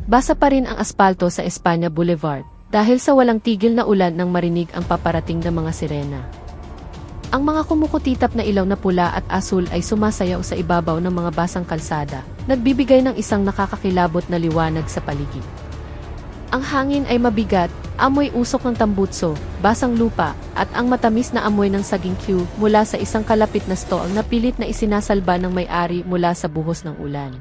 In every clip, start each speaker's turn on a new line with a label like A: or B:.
A: Basa pa rin ang aspalto sa Espanya Boulevard dahil sa walang tigil na ulan nang marinig ang paparating na mga sirena. Ang mga kumukutitap na ilaw na pula at asul ay sumasayaw sa ibabaw ng mga basang kalsada, nagbibigay ng isang nakakakilabot na liwanag sa paligid. Ang hangin ay mabigat, amoy usok ng tambutso, basang lupa, at ang matamis na amoy ng saging Q mula sa isang kalapit na stall na pilit na isinasalba ng may-ari mula sa buhos ng ulan.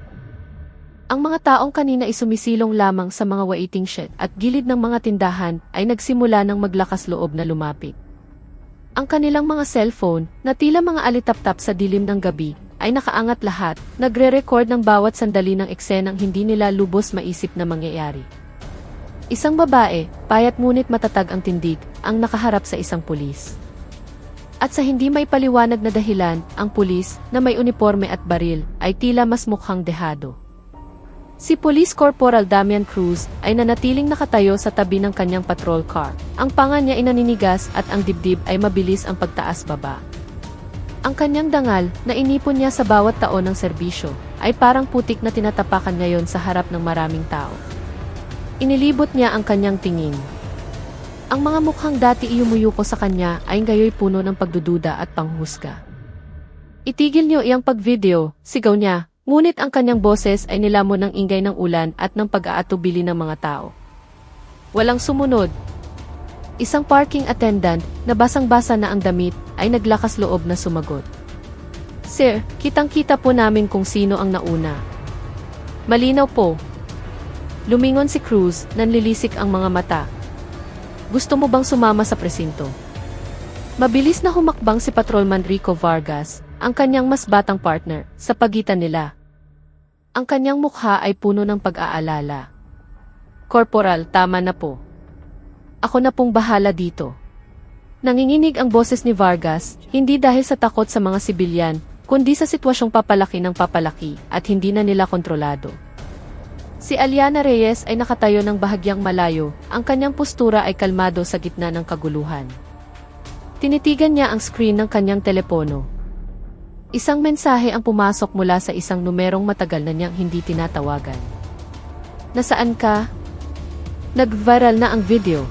A: Ang mga taong kanina ay sumisilong lamang sa mga waiting shed at gilid ng mga tindahan ay nagsimula ng maglakas loob na lumapit. Ang kanilang mga cellphone, na tila mga alitaptap sa dilim ng gabi, ay nakaangat lahat, nagre-record ng bawat sandali ng eksenang hindi nila lubos maisip na mangyayari. Isang babae, payat ngunit matatag ang tindig, ang nakaharap sa isang pulis. At sa hindi may paliwanag na dahilan, ang pulis, na may uniforme at baril, ay tila mas mukhang dehado. Si Police Corporal Damian Cruz ay nanatiling nakatayo sa tabi ng kanyang patrol car. Ang panga niya ay naninigas at ang dibdib ay mabilis ang pagtaas-baba. Ang kanyang dangal, na inipon niya sa bawat taon ng serbisyo, ay parang putik na tinatapakan ngayon sa harap ng maraming tao. Inilibot niya ang kanyang tingin. Ang mga mukhang dati iyumuyuko sa kanya ay ngayoy puno ng pagdududa at panghusga. Itigil niyo iyang pag-video, sigaw niya. Ngunit ang kanyang boses ay nilamon ng ingay ng ulan at ng pag-aatubili ng mga tao. Walang sumunod. Isang parking attendant, na basang-basa na ang damit, ay naglakas loob na sumagot. Sir, kitang-kita po namin kung sino ang nauna. Malinaw po. Lumingon si Cruz, nanlilisik ang mga mata. Gusto mo bang sumama sa presinto? Mabilis na humakbang si Patrolman Rico Vargas, ang kanyang mas batang partner, sa pagitan nila. Ang kanyang mukha ay puno ng pag-aalala. Corporal, tama na po. Ako na pong bahala dito. Nanginginig ang boses ni Vargas, hindi dahil sa takot sa mga sibilyan, kundi sa sitwasyong papalaki ng papalaki at hindi na nila kontrolado. Si Aliana Reyes ay nakatayo ng bahagyang malayo, ang kanyang postura ay kalmado sa gitna ng kaguluhan. Tinitigan niya ang screen ng kanyang telepono. Isang mensahe ang pumasok mula sa isang numerong matagal na niyang hindi tinatawagan. Nasaan ka? Nag-viral na ang video.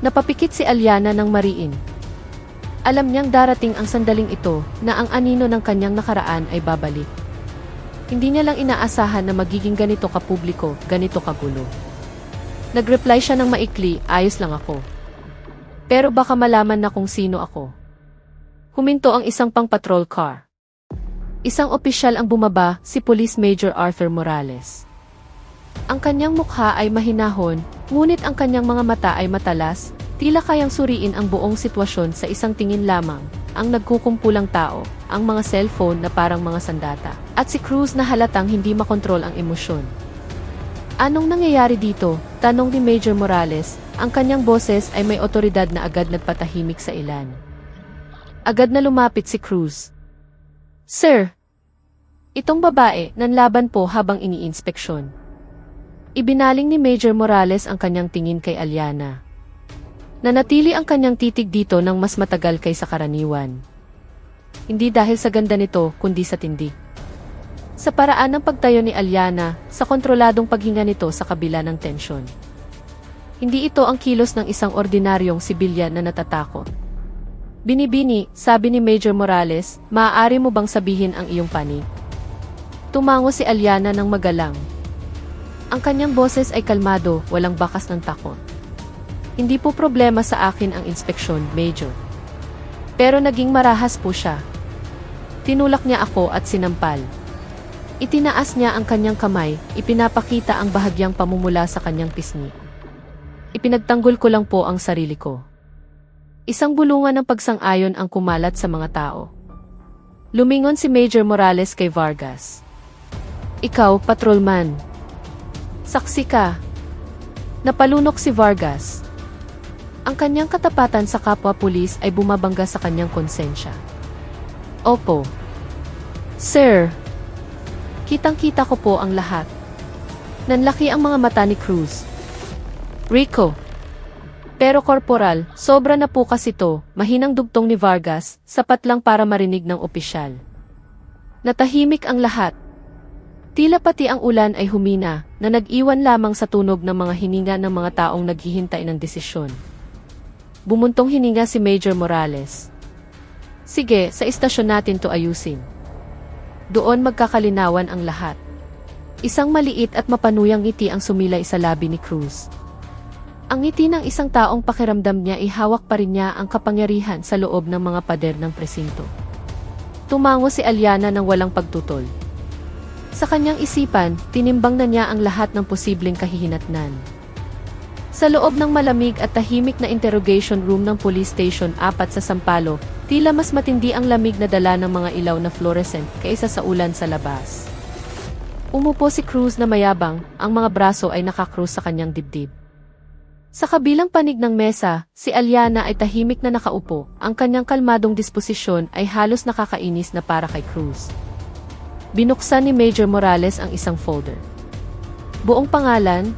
A: Napapikit si Aliana ng mariin. Alam niyang darating ang sandaling ito na ang anino ng kanyang nakaraan ay babalik. Hindi niya lang inaasahan na magiging ganito kapubliko, ganito kagulo. Nag-reply siya ng maikli, ayos lang ako. Pero baka malaman na kung sino ako. Huminto ang isang pang-patrol car. Isang opisyal ang bumaba, si Police Major Arthur Morales. Ang kanyang mukha ay mahinahon, ngunit ang kanyang mga mata ay matalas, tila kayang suriin ang buong sitwasyon sa isang tingin lamang, ang nagkukumpulang tao, ang mga cellphone na parang mga sandata, at si Cruz na halatang hindi makontrol ang emosyon. Anong nangyayari dito? Tanong ni Major Morales, ang kanyang boses ay may otoridad na agad nagpatahimik sa ilan. Agad na lumapit si Cruz. Sir, itong babae, nanlaban po habang iniinspeksyon. Ibinaling ni Major Morales ang kanyang tingin kay Aliana. Nanatili ang kanyang titig dito ng mas matagal kaysa karaniwan. Hindi dahil sa ganda nito, kundi sa tindi. Sa paraan ng pagtayo ni Aliana, sa kontroladong paghinga nito sa kabila ng tensyon. Hindi ito ang kilos ng isang ordinaryong sibilyan na natatakot. Binibini, sabi ni Major Morales, maaari mo bang sabihin ang iyong panig? Tumango si Aliana ng magalang. Ang kanyang boses ay kalmado, walang bakas ng takot. Hindi po problema sa akin ang inspeksyon, Major. Pero naging marahas po siya. Tinulak niya ako at sinampal. Itinaas niya ang kanyang kamay, ipinapakita ang bahagyang pamumula sa kanyang pisngi. Ipinagtanggol ko lang po ang sarili ko. Isang bulungan ng pagsang-ayon ang kumalat sa mga tao. Lumingon si Major Morales kay Vargas. Ikaw, patrolman. Saksi ka. Napalunok si Vargas. Ang kanyang katapatan sa kapwa-pulis ay bumabangga sa kanyang konsensya. Opo. Sir. Kitang-kita ko po ang lahat. Nanlaki ang mga mata ni Cruz. Rico. Pero korporal, sobra na po kasi to, mahinang dugtong ni Vargas, sapat lang para marinig ng opisyal. Natahimik ang lahat. Tila pati ang ulan ay humina, na nag-iwan lamang sa tunog ng mga hininga ng mga taong naghihintay ng desisyon. Bumuntong hininga si Major Morales. Sige, sa istasyon natin to ayusin. Doon magkakalinawan ang lahat. Isang maliit at mapanuyang ngiti ang sumilay sa labi ni Cruz. Ang ngiti ng isang taong pakiramdam niya ay hawak pa rin niya ang kapangyarihan sa loob ng mga pader ng presinto. Tumango si Aliana ng walang pagtutol. Sa kanyang isipan, tinimbang na niya ang lahat ng posibleng kahihinatnan. Sa loob ng malamig at tahimik na interrogation room ng Police Station 4 sa Sampalo, tila mas matindi ang lamig na dala ng mga ilaw na fluorescent kaysa sa ulan sa labas. Umupo si Cruz na mayabang, ang mga braso ay nakakrus sa kanyang dibdib. Sa kabilang panig ng mesa, si Aliana ay tahimik na nakaupo, ang kanyang kalmadong disposisyon ay halos nakakainis na para kay Cruz. Binuksan ni Major Morales ang isang folder. Buong pangalan,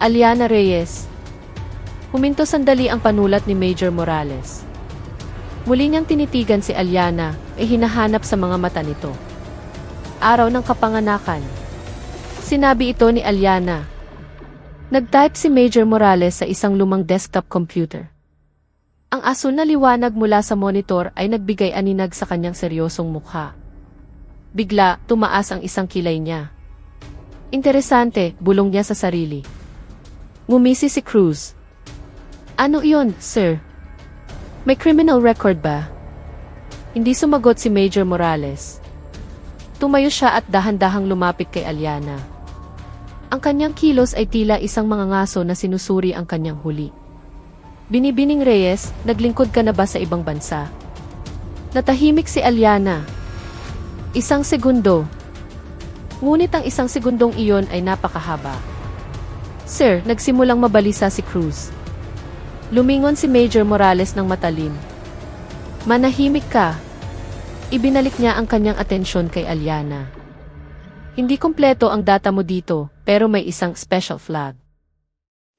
A: Aliana Reyes. Huminto sandali ang panulat ni Major Morales. Muli niyang tinitigan si Aliana, ay hinahanap sa mga mata nito. Araw ng kapanganakan. Sinabi ito ni Aliana. Nag-type si Major Morales sa isang lumang desktop computer. Ang asul na liwanag mula sa monitor ay nagbigay aninag sa kanyang seryosong mukha. Bigla, tumaas ang isang kilay niya. Interesante, bulong niya sa sarili. Ngumisi si Cruz. Ano iyon, sir? May criminal record ba? Hindi sumagot si Major Morales. Tumayo siya at dahan-dahang lumapit kay Aliana. Ang kanyang kilos ay tila isang mga ngaso na sinusuri ang kanyang huli. Binibining Reyes, naglingkod ka na ba sa ibang bansa? Natahimik si Aliana. Isang segundo. Ngunit ang isang segundong iyon ay napakahaba. Sir, nagsimulang mabalisa si Cruz. Lumingon si Major Morales ng matalim. Manahimik ka. Ibinalik niya ang kanyang atensyon kay Aliana. Hindi kumpleto ang data mo dito, pero may isang special flag.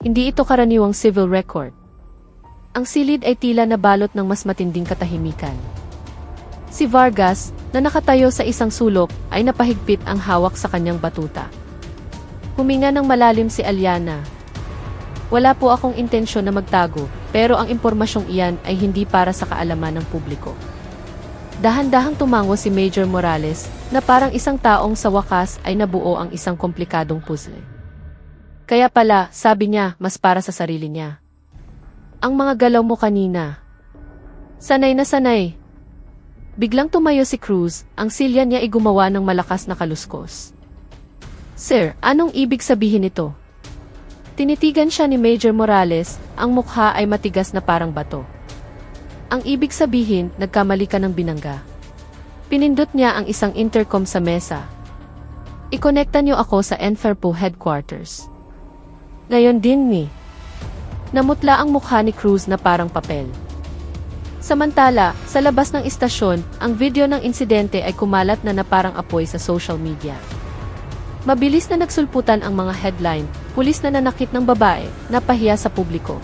A: Hindi ito karaniwang civil record. Ang silid ay tila nabalot ng mas matinding katahimikan. Si Vargas, na nakatayo sa isang sulok, ay napahigpit ang hawak sa kanyang batuta. Huminga ng malalim si Aliana. Wala po akong intensyon na magtago, pero ang impormasyong iyan ay hindi para sa kaalaman ng publiko. Dahan-dahang tumango si Major Morales, na parang isang taong sa wakas ay nabuo ang isang komplikadong puzzle. Kaya pala, sabi niya, mas para sa sarili niya. Ang mga galaw mo kanina. Sanay na sanay. Biglang tumayo si Cruz, ang silya niya ay gumawa ng malakas na kaluskos. Sir, anong ibig sabihin nito? Tinitigan siya ni Major Morales, ang mukha ay matigas na parang bato. Ang ibig sabihin, nagkamali ka ng binangga. Pinindot niya ang isang intercom sa mesa. Ikonekta niyo ako sa Enferpo headquarters. Ngayon din ni. Namutla ang mukha ni Cruz na parang papel. Samantala, sa labas ng istasyon, ang video ng insidente ay kumalat na parang apoy sa social media. Mabilis na nagsulputan ang mga headline, pulis na nanakit ng babae, napahiya sa publiko.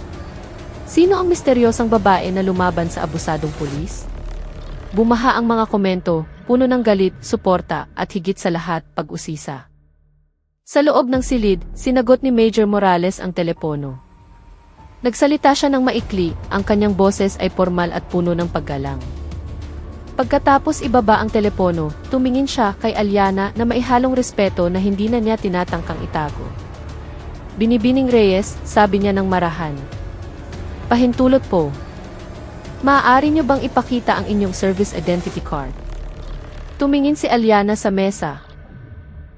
A: Sino ang misteryosang babae na lumaban sa abusadong pulis? Bumaha ang mga komento, puno ng galit, suporta, at higit sa lahat, pag-usisa. Sa loob ng silid, sinagot ni Major Morales ang telepono. Nagsalita siya ng maikli, ang kanyang boses ay formal at puno ng paggalang. Pagkatapos ibaba ang telepono, tumingin siya kay Aliana na maihalong respeto na hindi na niya tinatangkang itago. Binibining Reyes, sabi niya ng marahan. Pahintulot po. Maaari niyo bang ipakita ang inyong service identity card? Tumingin si Aliana sa mesa.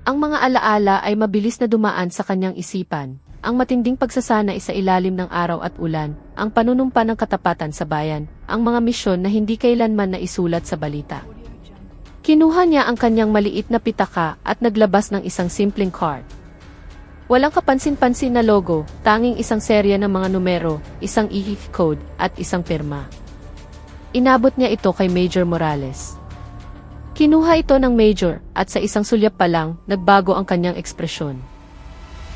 A: Ang mga alaala ay mabilis na dumaan sa kanyang isipan. Ang matinding pagsasanay sa ilalim ng araw at ulan, ang panunumpa ng katapatan sa bayan, ang mga misyon na hindi kailanman naisulat sa balita. Kinuha niya ang kanyang maliit na pitaka at naglabas ng isang simpleng card. Walang kapansin-pansin na logo, tanging isang serya ng mga numero, isang EHIF code, at isang pirma. Inabot niya ito kay Major Morales. Kinuha ito ng Major, at sa isang sulyap pa lang, nagbago ang kanyang ekspresyon.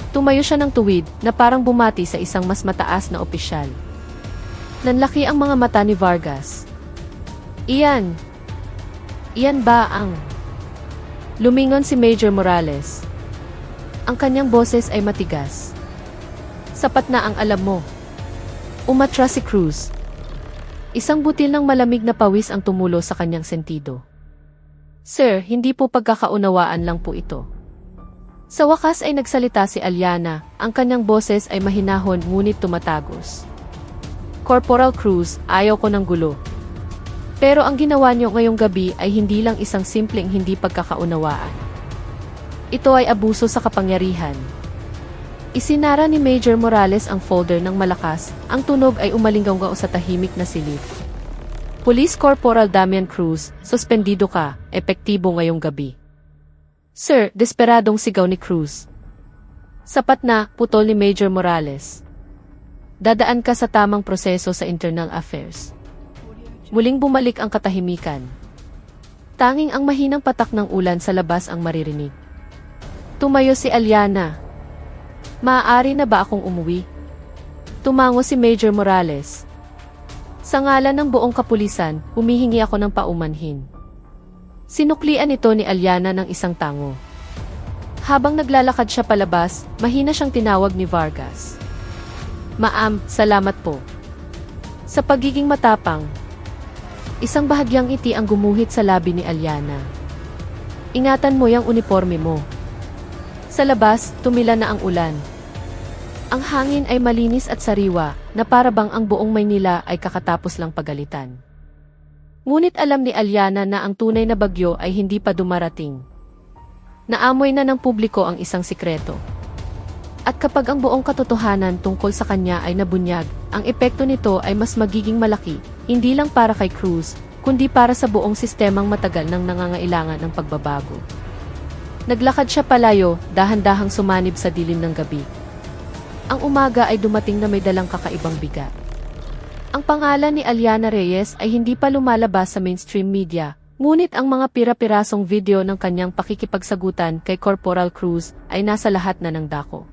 A: Tumayo siya ng tuwid na parang bumati sa isang mas mataas na opisyal. Nanlaki ang mga mata ni Vargas. Iyan ba ang... Lumingon si Major Morales. Ang kanyang boses ay matigas. Sapat na ang alam mo. Umatras si Cruz. Isang butil ng malamig na pawis ang tumulo sa kanyang sentido. Sir, hindi po pagkakaunawaan lang po ito. Sa wakas ay nagsalita si Aliana, ang kanyang boses ay mahinahon ngunit tumatagos. Corporal Cruz, ayaw ko ng gulo. Pero ang ginawa niyo ngayong gabi ay hindi lang isang simpleng hindi pagkakaunawaan. Ito ay abuso sa kapangyarihan. Isinara ni Major Morales ang folder ng malakas, ang tunog ay umalinggaw sa tahimik na silid. Police Corporal Damian Cruz, suspendido ka, epektibo ngayong gabi. Sir, desperadong sigaw ni Cruz. Sapat na, putol ni Major Morales. Dadaan ka sa tamang proseso sa internal affairs. Muling bumalik ang katahimikan. Tanging ang mahinang patak ng ulan sa labas ang maririnig. Tumayo si Aliana. Maaari na ba akong umuwi? Tumango si Major Morales. Sa ngalan ng buong kapulisan, humihingi ako ng paumanhin. Sinuklian ito ni Aliana ng isang tango. Habang naglalakad siya palabas, mahina siyang tinawag ni Vargas. Ma'am, salamat po. Sa pagiging matapang, isang bahagyang ngiti ang gumuhit sa labi ni Aliana. Ingatan mo yung uniforme mo. Sa labas, tumila na ang ulan. Ang hangin ay malinis at sariwa, na para bang ang buong Maynila ay kakatapos lang pagalitan. Ngunit alam ni Aliana na ang tunay na bagyo ay hindi pa dumarating. Naamoy na ng publiko ang isang sikreto. At kapag ang buong katotohanan tungkol sa kanya ay nabunyag, ang epekto nito ay mas magiging malaki, hindi lang para kay Cruz, kundi para sa buong sistemang matagal nang nangangailangan ng pagbabago. Naglakad siya palayo, dahan-dahang sumanib sa dilim ng gabi. Ang umaga ay dumating na may dalang kakaibang bigat. Ang pangalan ni Aliana Reyes ay hindi pa lumalabas sa mainstream media, ngunit ang mga pira-pirasong video ng kanyang pakikipagsagutan kay Corporal Cruz ay nasa lahat na ng dako.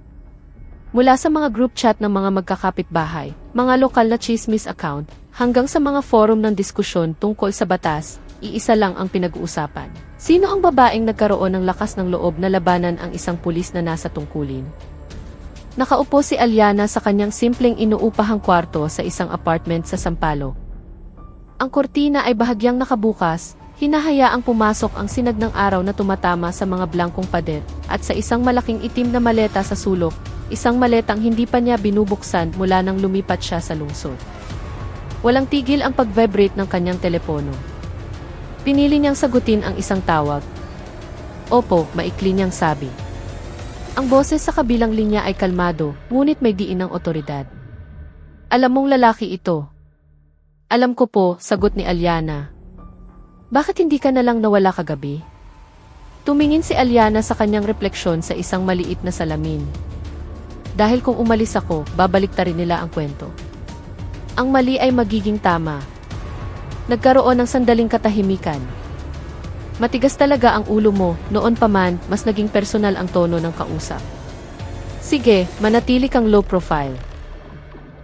A: Mula sa mga group chat ng mga magkakapitbahay, mga lokal na chismis account, hanggang sa mga forum ng diskusyon tungkol sa batas, iisa lang ang pinag-uusapan. Sino ang babaeng nagkaroon ng lakas ng loob na labanan ang isang pulis na nasa tungkulin? Nakaupo si Aliana sa kanyang simpleng inuupahang kwarto sa isang apartment sa Sampaloc. Ang kortina ay bahagyang nakabukas, hinahayaang pumasok ang sinag ng araw na tumatama sa mga blankong pader, at sa isang malaking itim na maleta sa sulok, isang maletang hindi pa niya binubuksan mula nang lumipat siya sa lungsod. Walang tigil ang pag-vibrate ng kanyang telepono. Pinili niyang sagutin ang isang tawag. Opo, maikli niyang sabi. Ang boses sa kabilang linya ay kalmado, ngunit may diin ng otoridad. Alam mong lalaki ito. Alam ko po, sagot ni Aliana. Bakit hindi ka na lang nawala kagabi? Tumingin si Aliana sa kanyang refleksyon sa isang maliit na salamin. Dahil kung umalis ako, babaliktarin nila ang kwento. Ang mali ay magiging tama. Nagkaroon ng sandaling katahimikan. Matigas talaga ang ulo mo, noon pa man, mas naging personal ang tono ng kausap. Sige, manatili kang low profile.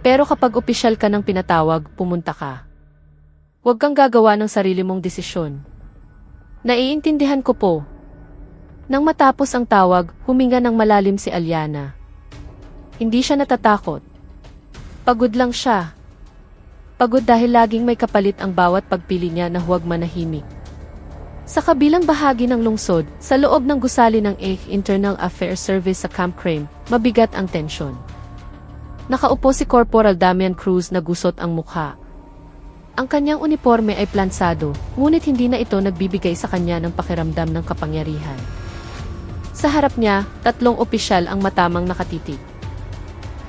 A: Pero kapag opisyal ka ng pinatawag, pumunta ka. Huwag kang gagawa ng sarili mong desisyon. Naiintindihan ko po. Nang matapos ang tawag, huminga ng malalim si Aliana. Hindi siya natatakot. Pagod lang siya. Pagod dahil laging may kapalit ang bawat pagpili niya na huwag manahimik. Sa kabilang bahagi ng lungsod, sa loob ng gusali ng Internal Affairs Service sa Camp Crame, mabigat ang tensyon. Nakaupo si Corporal Damian Cruz na gusot ang mukha. Ang kanyang uniforme ay plansado, ngunit hindi na ito nagbibigay sa kanya ng pakiramdam ng kapangyarihan. Sa harap niya, 3 opisyal ang matamang nakatitig.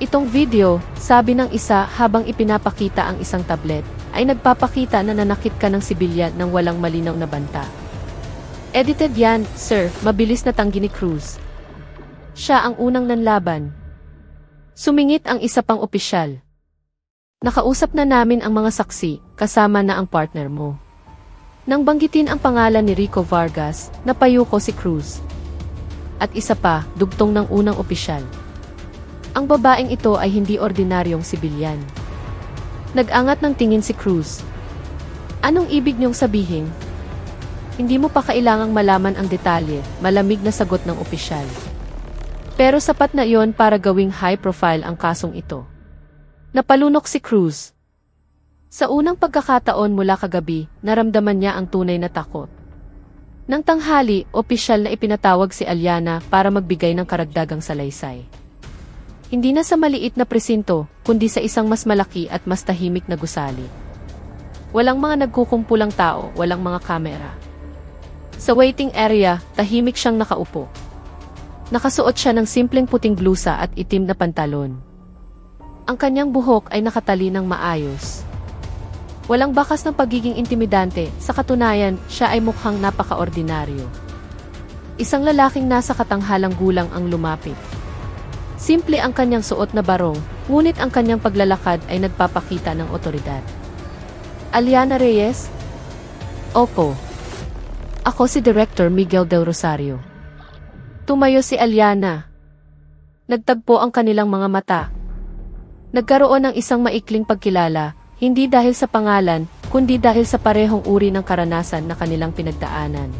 A: Itong video, sabi ng isa habang ipinapakita ang isang tablet, ay nagpapakita na nanakit ka ng sibilyan ng walang malinaw na banta. Edited yan, sir, mabilis na tanggi ni Cruz. Siya ang unang nanlaban. Sumingit ang isa pang opisyal. Nakausap na namin ang mga saksi, kasama na ang partner mo. Nang banggitin ang pangalan ni Rico Vargas, napayuko si Cruz. At isa pa, dugtong ng unang opisyal. Ang babaeng ito ay hindi ordinaryong sibilyan. Nag-angat ng tingin si Cruz. Anong ibig niyong sabihin? Hindi mo pa kailangang malaman ang detalye, malamig na sagot ng opisyal. Pero sapat na iyon para gawing high profile ang kasong ito. Napalunok si Cruz. Sa unang pagkakataon mula kagabi, naramdaman niya ang tunay na takot. Nang tanghali, opisyal na ipinatawag si Aliana para magbigay ng karagdagang salaysay. Hindi na sa maliit na presinto, kundi sa isang mas malaki at mas tahimik na gusali. Walang mga nagkukumpulang tao, walang mga kamera. Sa waiting area, tahimik siyang nakaupo. Nakasuot siya ng simpleng puting blusa at itim na pantalon. Ang kanyang buhok ay nakatali ng maayos. Walang bakas ng pagiging intimidante, sa katunayan, siya ay mukhang napaka-ordinaryo. Isang lalaking nasa katanghalang gulang ang lumapit. Simple ang kanyang suot na barong, ngunit ang kanyang paglalakad ay nagpapakita ng otoridad. Aliana Reyes? Opo. Ako si Director Miguel Del Rosario. Tumayo si Aliana. Nagtagpo ang kanilang mga mata. Nagkaroon ng isang maikling pagkilala, hindi dahil sa pangalan, kundi dahil sa parehong uri ng karanasan na kanilang pinagdaanan.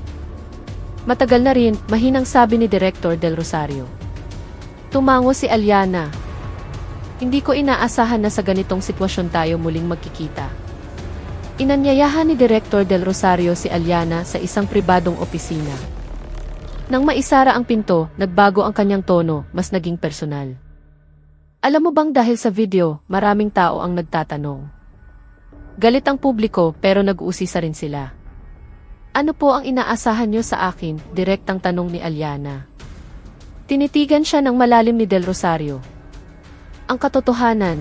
A: Matagal na rin, mahinang sabi ni Director Del Rosario. Tumango si Aliana. Hindi ko inaasahan na sa ganitong sitwasyon tayo muling magkikita. Inanyayahan ni Director Del Rosario si Aliana sa isang pribadong opisina. Nang maisara ang pinto, nagbago ang kanyang tono, mas naging personal. Alam mo bang dahil sa video, maraming tao ang nagtatanong. Galit ang publiko pero nag-uusisa rin sila. Ano po ang inaasahan niyo sa akin? Direktang tanong ni Aliana. Tinitigan siya ng malalim ni Del Rosario. Ang katotohanan.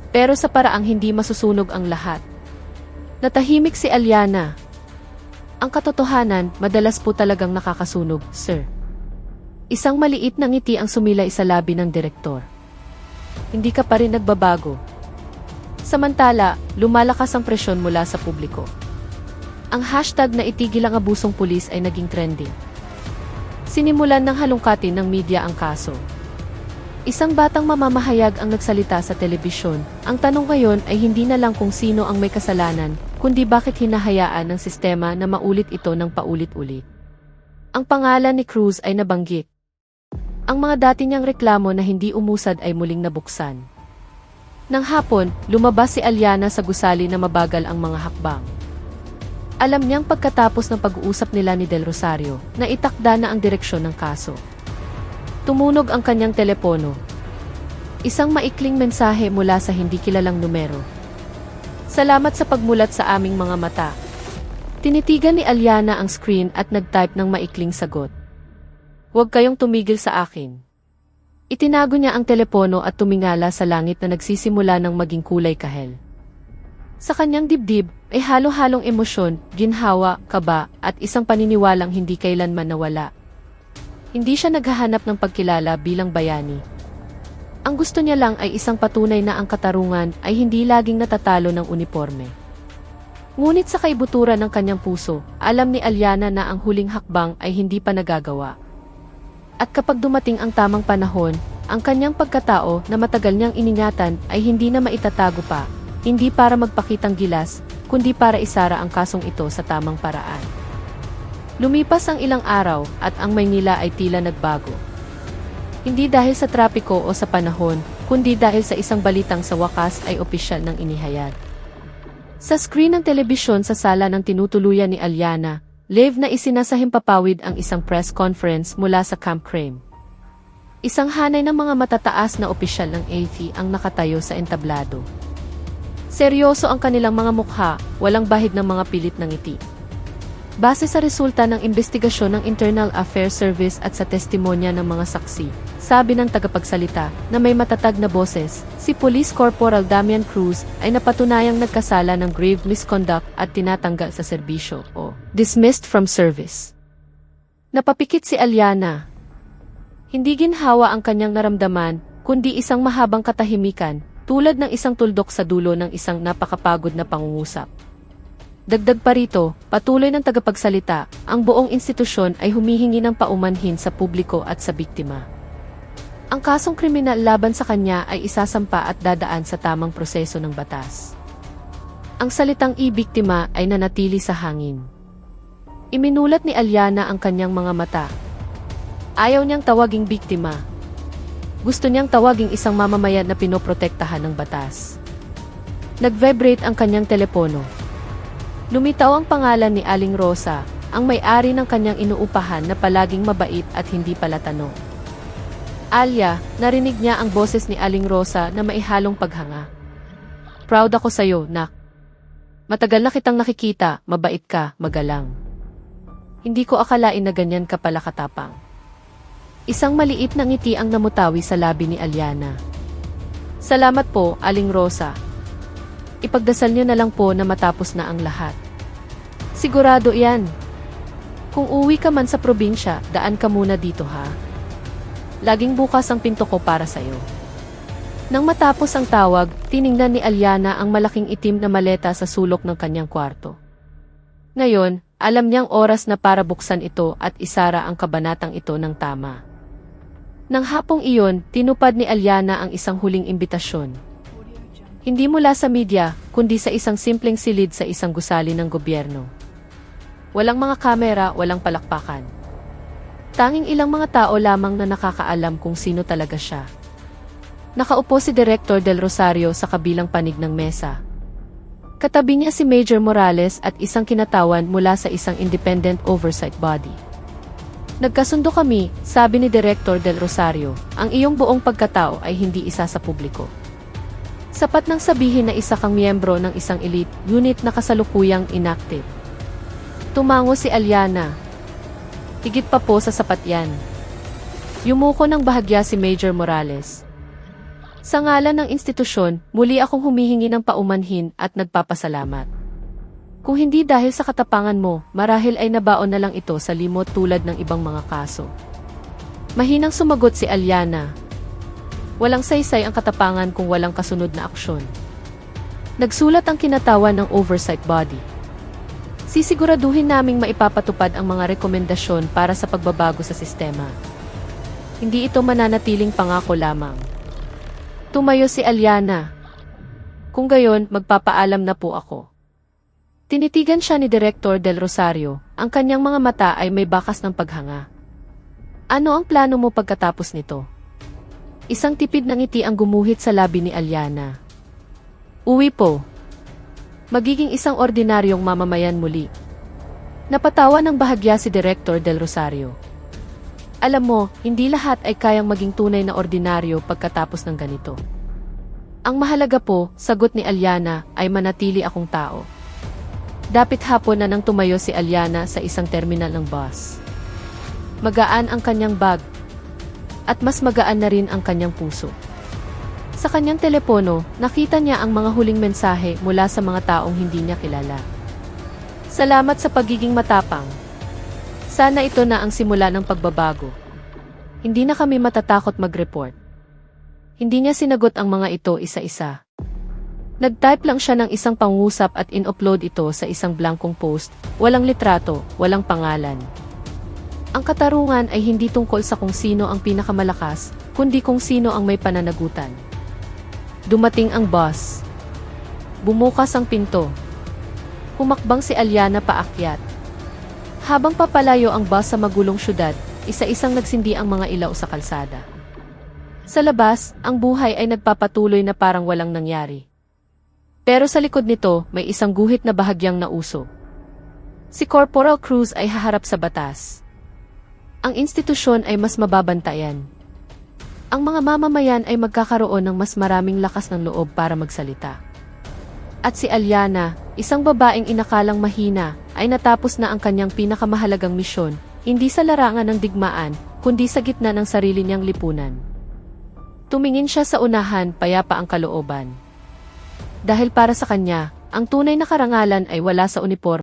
A: Pero sa paraang hindi masusunog ang lahat. Natahimik si Aliana. Ang katotohanan, madalas po talagang nakakasunog, sir. Isang maliit na ngiti ang sumilay sa labi ng direktor. Hindi ka pa rin nagbabago. Samantala, lumalakas ang presyon mula sa publiko. Ang hashtag na itigil ang abusong pulis ay naging trending. Sinimulan ng halungkatin ng media ang kaso. Isang batang mamamahayag ang nagsalita sa telebisyon. Ang tanong ngayon ay hindi na lang kung sino ang may kasalanan, kundi bakit hinahayaan ng sistema na maulit ito ng paulit-ulit. Ang pangalan ni Cruz ay nabanggit. Ang mga dati niyang reklamo na hindi umusad ay muling nabuksan. Nang hapon, lumabas si Aliana sa gusali na mabagal ang mga hakbang. Alam niyang pagkatapos ng pag-uusap nila ni Del Rosario, na itakda na ang direksyon ng kaso. Tumunog ang kanyang telepono. Isang maikling mensahe mula sa hindi kilalang numero. Salamat sa pagmulat sa aming mga mata. Tinitigan ni Aliana ang screen at nag-type ng maikling sagot. Huwag kayong tumigil sa akin. Itinago niya ang telepono at tumingala sa langit na nagsisimula ng maging kulay kahel. Sa kanyang dibdib ay halo-halong emosyon, ginhawa, kaba, at isang paniniwalang hindi kailanman nawala. Hindi siya naghahanap ng pagkilala bilang bayani. Ang gusto niya lang ay isang patunay na ang katarungan ay hindi laging natatalo ng uniforme. Ngunit sa kaibuturan ng kanyang puso, alam ni Aliana na ang huling hakbang ay hindi pa nagagawa. At kapag dumating ang tamang panahon, ang kanyang pagkatao na matagal niyang iningatan ay hindi na maitatago pa, hindi para magpakitang gilas, kundi para isara ang kasong ito sa tamang paraan. Lumipas ang ilang araw at ang Maynila ay tila nagbago. Hindi dahil sa trapiko o sa panahon, kundi dahil sa isang balitang sa wakas ay opisyal ng inihayag. Sa screen ng telebisyon sa sala ng tinutuluyan ni Aliana, live na isinasahimpapawid ang isang press conference mula sa Camp Crame. Isang hanay ng mga matataas na opisyal ng AFP ang nakatayo sa entablado. Seryoso ang kanilang mga mukha, walang bahid ng mga pilit ng ngiti. Base sa resulta ng investigasyon ng Internal Affairs Service at sa testimonya ng mga saksi, sabi ng tagapagsalita na may matatag na boses, si Police Corporal Damian Cruz ay napatunayang nagkasala ng grave misconduct at tinatanggal sa serbisyo o dismissed from service. Napapikit si Aliana. Hindi ginhawa ang kanyang naramdaman, kundi isang mahabang katahimikan, tulad ng isang tuldok sa dulo ng isang napakapagod na pangungusap. Dagdag pa rito, patuloy ng tagapagsalita, ang buong institusyon ay humihingi ng paumanhin sa publiko at sa biktima. Ang kasong kriminal laban sa kanya ay isasampa at dadaan sa tamang proseso ng batas. Ang salitang i-biktima ay nanatili sa hangin. Iminulat ni Alyana ang kanyang mga mata. Ayaw niyang tawaging biktima. Gusto niyang tawaging isang mamamayan na pinoprotektahan ng batas. Nag-vibrate ang kanyang telepono. Lumitaw ang pangalan ni Aling Rosa, ang may-ari ng kanyang inuupahan na palaging mabait at hindi palatano. Alya, narinig niya ang boses ni Aling Rosa na maihalong paghanga. Proud ako sa'yo, nak. Matagal na kitang nakikita, mabait ka, magalang. Hindi ko akalain na ganyan ka pala katapang. Isang maliit na ngiti ang namutawi sa labi ni Alyana. Salamat po, Aling Rosa. Ipagdasal niyo na lang po na matapos na ang lahat. Sigurado yan. Kung uwi ka man sa probinsya, daan ka muna dito ha. Laging bukas ang pinto ko para sa'yo. Nang matapos ang tawag, tiningnan ni Alyana ang malaking itim na maleta sa sulok ng kanyang kwarto. Ngayon, alam niyang oras na para buksan ito at isara ang kabanatang ito ng tama. Nang hapong iyon, tinupad ni Alyana ang isang huling imbitasyon. Hindi mula sa media, kundi sa isang simpleng silid sa isang gusali ng gobyerno. Walang mga kamera, walang palakpakan. Tanging ilang mga tao lamang na nakakaalam kung sino talaga siya. Nakaupo si Director Del Rosario sa kabilang panig ng mesa. Katabi niya si Major Morales at isang kinatawan mula sa isang independent oversight body. Nagkasundo kami, sabi ni Director Del Rosario, ang iyong buong pagkatao ay hindi isa sa publiko. Sapat nang sabihin na isa kang miyembro ng isang elite unit na kasalukuyang inactive. Tumango si Alyana. Higit pa po sa sapat yan. Yumuko ng bahagya si Major Morales. Sa ngalan ng institusyon, muli akong humihingi ng paumanhin at nagpapasalamat. Kung hindi dahil sa katapangan mo, marahil ay nabaon na lang ito sa limot tulad ng ibang mga kaso. Mahinang sumagot si Alyana. Walang saysay ang katapangan kung walang kasunod na aksyon. Nagsulat ang kinatawan ng oversight body. Sisiguraduhin naming maipapatupad ang mga rekomendasyon para sa pagbabago sa sistema. Hindi ito mananatiling pangako lamang. Tumayo si Alyana. Kung gayon, magpapaalam na po ako. Tinitigan siya ni Director Del Rosario, ang kanyang mga mata ay may bakas ng paghanga. Ano ang plano mo pagkatapos nito? Isang tipid na ngiti ang gumuhit sa labi ni Alyana. Uwi po. Magiging isang ordinaryong mamamayan muli. Napatawa ng bahagya si Director Del Rosario. Alam mo, hindi lahat ay kayang maging tunay na ordinaryo pagkatapos ng ganito. Ang mahalaga po, sagot ni Alyana, ay manatili akong tao. Dapit hapon na nang tumayo si Alyana sa isang terminal ng bus. Magaan ang kanyang bag. At mas magaan na rin ang kanyang puso. Sa kanyang telepono, nakita niya ang mga huling mensahe mula sa mga taong hindi niya kilala. Salamat sa pagiging matapang. Sana ito na ang simula ng pagbabago. Hindi na kami matatakot mag-report. Hindi niya sinagot ang mga ito isa-isa. Nag-type lang siya ng isang pangusap at in-upload ito sa isang blankong post, walang litrato, walang pangalan. Ang katarungan ay hindi tungkol sa kung sino ang pinakamalakas, kundi kung sino ang may pananagutan. Dumating ang bus. Bumukas ang pinto. Humakbang si Alyana paakyat. Habang papalayo ang bus sa magulong syudad, isa-isang nagsindi ang mga ilaw sa kalsada. Sa labas, ang buhay ay nagpapatuloy na parang walang nangyari. Pero sa likod nito, may isang guhit na bahagyang nauso. Si Corporal Cruz ay haharap sa batas. Ang institusyon ay mas mababantayan. Ang mga mamamayan ay magkakaroon ng mas maraming lakas ng loob para magsalita. At si Alyana, isang babaeng inakalang mahina, ay natapos na ang kanyang pinakamahalagang misyon, hindi sa larangan ng digmaan, kundi sa gitna ng sarili niyang lipunan. Tumingin siya sa unahan, payapa ang kalooban. Dahil para sa kanya, ang tunay na karangalan ay wala sa uniforme.